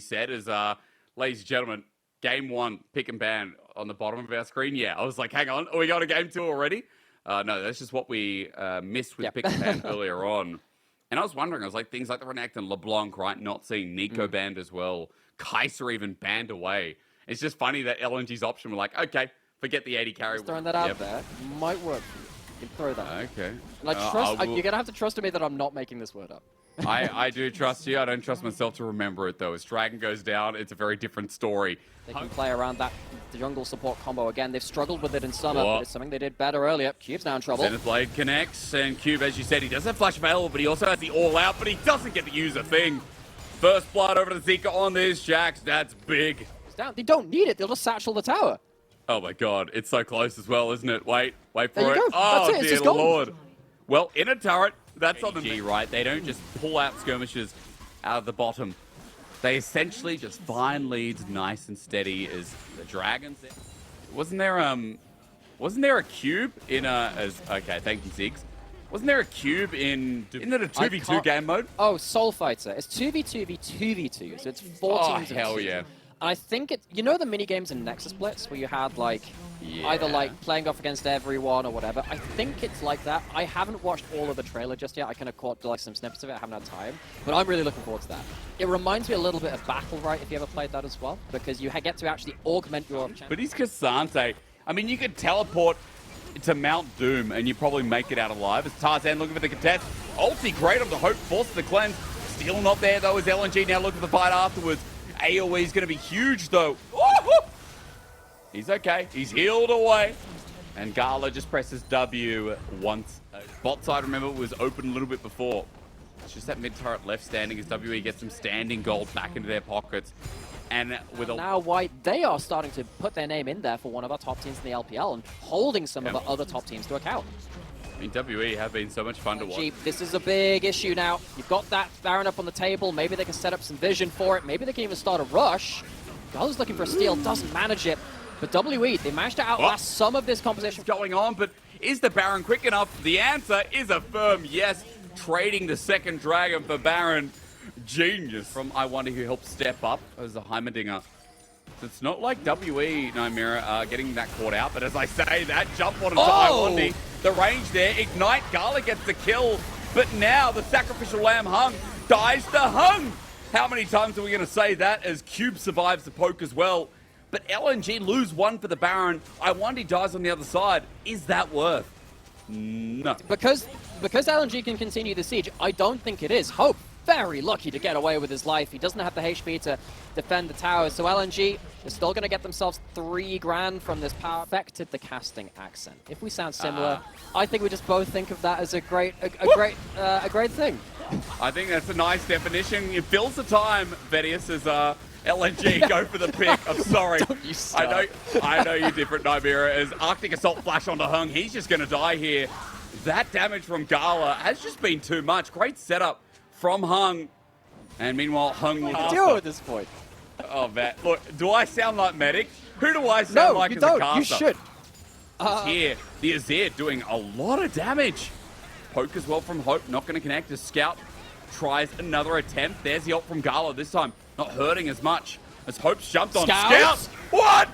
said is, ladies and gentlemen, game 1, pick and ban on the bottom of our screen. Yeah, I was like, hang on, we got a game 2 already? No, that's just what we missed with pick and ban earlier on. And I was wondering, I was like, things like the Renekton and LeBlanc, right? Not seeing Nico banned as well. Kaiser even banned away. It's just funny that LNG's option were like, okay, forget the 80 carry. Just throwing that out there might work for you. You can throw that. Okay. And I trust, you're going to have to trust me that I'm not making this word up. I do trust you. I don't trust myself to remember it, though. As Dragon goes down, it's a very different story. They can play around that jungle support combo again. They've struggled with it in summer, but it's something they did better earlier. Cube's now in trouble. Zenith Blade connects, and Cube, as you said, he does have flash available, but he also has the all-out, but he doesn't get to use a thing. First blood over to Zika on this, Jax. That's big. It's down. They don't need it. They'll just satchel the tower. Oh, my God. It's so close as well, isn't it? Wait for it. Go. Oh, That's it. dear Lord. Well, in a turret, that's on the G, right? They don't just pull out skirmishes out of the bottom. They essentially just find leads nice and steady as the Dragons. Wasn't there a cube in okay, thank you, Ziggs. Wasn't there a cube in it a 2v2 game mode? Oh, Soul Fighter. It's 2v2v2v2, so it's 4 teams of hell 2. yeah. And I think it's, you know the mini games in Nexus Blitz where you had like either like playing off against everyone or whatever. I think it's like that. I haven't watched all of the trailer just yet. I kind of caught like some snippets of it. I haven't had time, but I'm really looking forward to that. It reminds me a little bit of Battle Right if you ever played that as well, because you get to actually augment your. But he's Cassante. I mean, you could teleport to Mount Doom and you probably make it out alive. As Tarzan looking for the contest. Ulti great on the Hope, forces the cleanse. Still not there though as LNG now looking for the fight afterwards. AoE is going to be huge, though. He's okay. He's healed away. And Gala just presses W once. Bot side, remember, was open a little bit before. It's just that mid-turret left standing as WE gets some standing gold back into their pockets. And with now White, they are starting to put their name in there for one of our top teams in the LPL and holding some of the other top teams to account. I mean, WE have been so much fun to watch. This is a big issue now. You've got that Baron up on the table. Maybe they can set up some vision for it. Maybe they can even start a rush. Gala's looking for a steal, doesn't manage it. But WE, they managed to outlast some of this composition. Going on, but is the Baron quick enough? The answer is a firm yes. Trading the second Dragon for Baron. Genius from I Wonder who helped step up as a Heimerdinger. It's not like WE, Nymira, getting that caught out, but as I say, that jump on into Iwandi, the range there, Ignite, Gala gets the kill, but now the Sacrificial Lamb Hung dies to Hung. How many times are we going to say that as Cube survives the poke as well? But LNG lose one for the Baron, Iwandi dies on the other side. Is that worth? No. Because LNG can continue the siege, I don't think it is. Hope, very lucky to get away with his life. He doesn't have the HP to defend the towers, so LNG is still going to get themselves 3 grand from this power. Affected the casting accent. If we sound similar, I think we just both think of that as a great thing. I think that's a nice definition. It fills the time, Vedius, as LNG go for the pick. I'm sorry. I know you're different, Nymira. As Arctic Assault flash onto Hung, he's just going to die here. That damage from Gala has just been too much. Great setup from Hung. And meanwhile, Hung will deal at this point. Oh, man. Look, do I sound like medic? Who do I sound like as a caster? You should. Here, the Azir doing a lot of damage. Poke as well from Hope, not going to connect as Scout tries another attempt. There's the ult from Gala this time, not hurting as much as Hope's jumped on. Scout! What?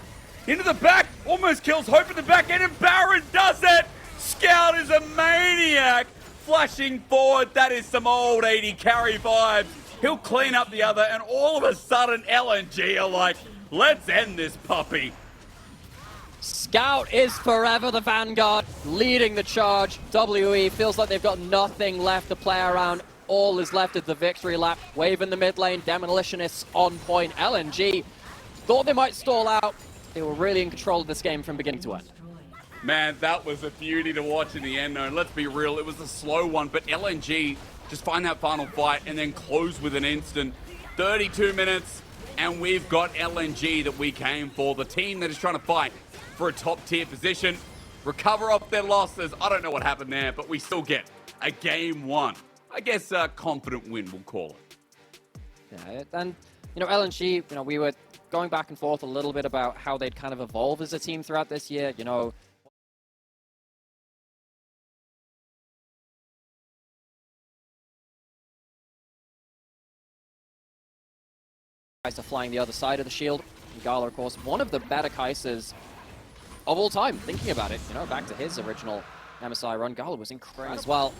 Into the back, almost kills Hope in the back end, and Baron does it! Scout is a maniac! Flashing forward, that is some old 80 carry vibes. He'll clean up the other, and all of a sudden, LNG are like, let's end this puppy. Scout is forever the vanguard, leading the charge. WE feels like they've got nothing left to play around. All is left is the victory lap. Wave in the mid lane, Demolitionists on point. LNG thought they might stall out. They were really in control of this game from beginning to end. Man, that was a beauty to watch in the end, though. And let's be real, it was a slow one, but LNG just find that final fight and then close with an instant. 32 minutes, and we've got LNG that we came for. The team that is trying to fight for a top-tier position, recover off their losses. I don't know what happened there, but we still get a game 1. I guess a confident win, we'll call it. Yeah, and, LNG, we were going back and forth a little bit about how they'd kind of evolve as a team throughout this year, Kai'Sa flying the other side of the shield. And Gala, of course, one of the better Kaisas of all time. Thinking about it, you know, back to his original MSI run, Gala was incredible as well.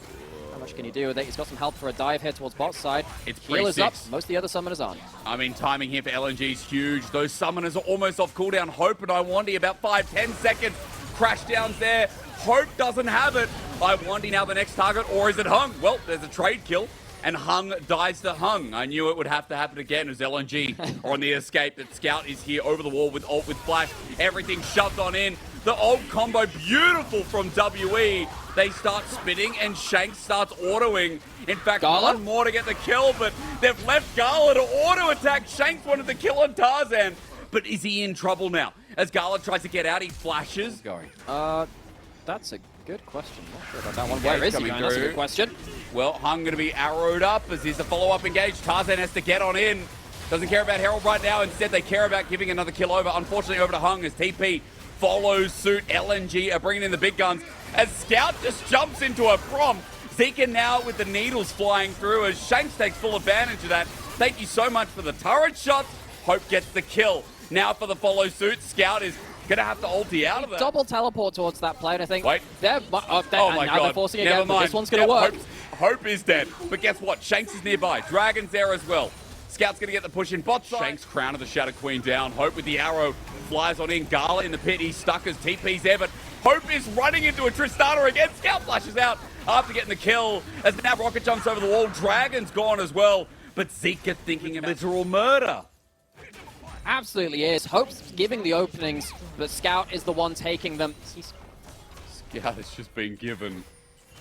How much can you do with it? He's got some help for a dive here towards bot side. It's Heal is up. Most of the other summoners aren't. I mean, timing here for LNG is huge. Those summoners are almost off cooldown. Hope and Iwandy about 5-10 seconds. Crash downs there. Hope doesn't have it. Iwandy now the next target, or is it Hung? Well, there's a trade kill, and Hung dies to Hung. I knew it would have to happen again as LNG are on the escape. That Scout is here over the wall with ult, with flash. Everything shoved on in. The ult combo, beautiful from WE. They start spinning, and Shanks starts autoing. In fact, Gala? one more to get the kill, but they've left Gala to auto-attack. Shanks wanted the kill on Tarzan, but is he in trouble now? As Gala tries to get out, he flashes. Going. That's a good question. Not sure about that one. Where is he going? That's a good question. Well, Hung going to be arrowed up as he's the follow-up engage. Tarzan has to get on in. Doesn't care about Herald right now. Instead, they care about giving another kill over. Unfortunately, over to Hung as TP follows suit. LNG are bringing in the big guns as Scout just jumps into a prompt. Zika now with the needles flying through as Shanks takes full advantage of that. Thank you so much for the turret shots. Hope gets the kill. Now for the follow suit. Scout is going to have to ulti out of that. Double teleport towards that plane, I think. Wait. Oh my God. They're forcing Never again, but mind. this one's going to work. Hope is dead. But guess what? Shanks is nearby. Dragon's there as well. Scout's going to get the push in bot side. Shanks crown of the Shadow Queen down. Hope with the arrow flies on in. Gala in the pit. He's stuck as TP's there, but Hope is running into a Tristana again. Scout flashes out after getting the kill. As now Rocket jumps over the wall. Dragon's gone as well. But Zika thinking of literal murder. Absolutely is. Hope's giving the openings, but Scout is the one taking them. Scout has just been given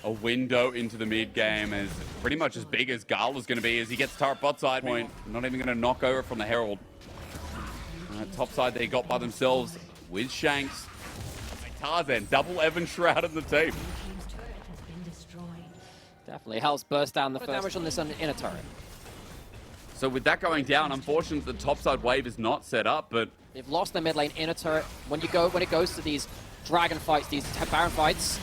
a window into the mid game as pretty much as big as Gala's going to be as he gets turret bot side point. Not even going to knock over from the Herald. Top side they got by themselves with Shanks. Tarzan, double Evan Shroud in the team. Definitely helps burst down the first damage on this inner turret. So with that going down, unfortunately the topside wave is not set up, but they've lost their mid lane inner turret. When it goes to these dragon fights, these Baron fights.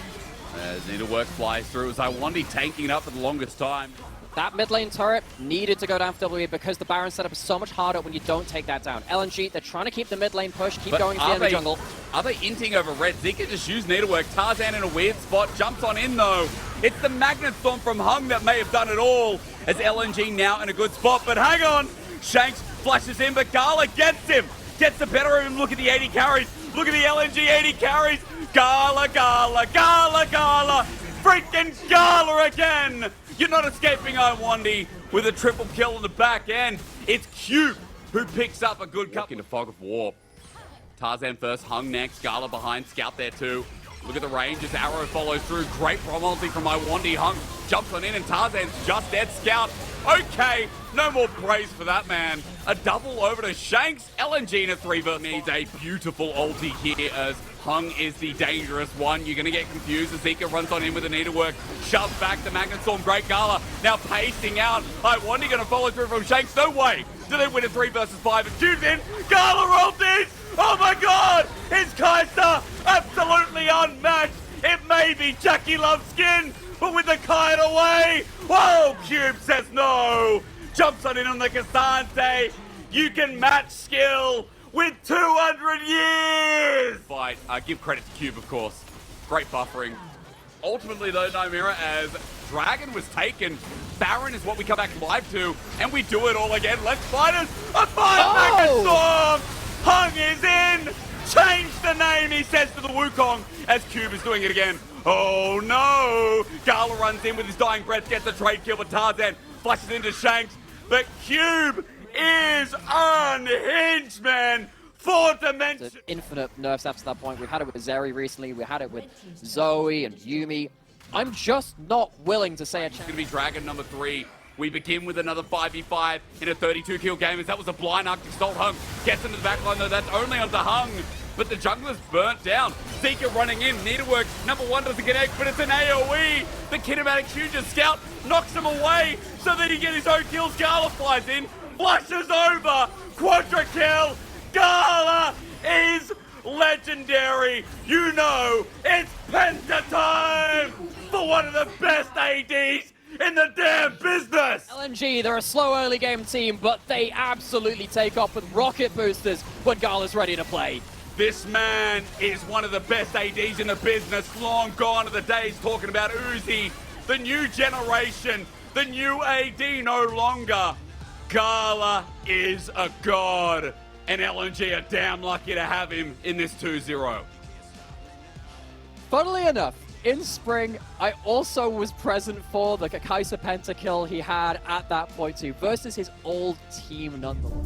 As Needlework flies through, as Iwandy tanking it up for the longest time. That mid lane turret needed to go down for WE because the Baron setup is so much harder when you don't take that down. LNG, they're trying to keep the mid lane push, keep going into the end of the jungle. Are they inting over red? Zika just used Needlework. Tarzan in a weird spot, jumps on in though. It's the Magnet Storm from Hung that may have done it all. As LNG now in a good spot, but hang on. Shanks flashes in, but Gala gets him. Gets the better of him. Look at the 80 carries. Look at the LNG 80 carries. Gala, Gala, Gala, Gala. Freaking Gala again. You're not escaping Iwandy with a triple kill on the back end. It's Cube who picks up a good cut into Fog of War. Tarzan first, Hung next, Gala behind, Scout there too. Look at the range as Arrow follows through. Great ulti from Iwandy. Hung jumps on in and Tarzan's just dead. Scout, okay, no more praise for that man. A double over to Shanks. LNG in a 3v needs a beautiful ulti here as Hung is the dangerous one. You're going to get confused as Zika runs on in with the needlework. Shoves back the Magnet Storm. Great Gala now pacing out. Iwandy going to follow through from Shanks. No way. Do they win a 3 versus 5? And Cube's in. Gala ultis. Oh my god! His Kai'Sa absolutely unmatched! It may be Jackie Love's skin, but with the kite away! Whoa! Cube says no! Jumps on in on the Cassante! You can match skill with 200 years! Fight. Give credit to Cube, of course. Great buffering. Ultimately, though, Nymira, as Dragon was taken, Baron is what we come back live to, and we do it all again. Let's fight us! A 5 Magnet Storm! Hung is in! Change the name, he says to the Wukong, as Cube is doing it again. Oh no! Gala runs in with his dying breath, gets a trade kill, but Tarzan flashes into Shanks. But Cube is unhinged, man! 4 dimensions! Infinite nerfs after that point. We've had it with Zeri recently, we had it with Zoe and Yuumi. I'm just not willing to say a chance. It's going to be Dragon number 3. We begin with another 5v5 in a 32-kill game, as that was a blind Arctic Salt. Hung gets into the backline, though that's only onto Hung. But the jungler's burnt down. Zika running in. Needlework, number 1 doesn't get egg, but it's an AoE. The kinematic fusion Scout knocks him away so that he gets his own kills. Gala flies in, flushes over, quadra kill. Gala is legendary. You know, it's Penta time for one of the best ADs in the damn business! LNG, they're a slow early game team, but they absolutely take off with rocket boosters when Gala's ready to play. This man is one of the best ADs in the business. Long gone are the days talking about Uzi. The new generation, the new AD no longer. Gala is a god, and LNG are damn lucky to have him in this 2-0. Funnily enough, in spring, I also was present for the Kai'Sa pentakill he had at that point too, versus his old team nonetheless.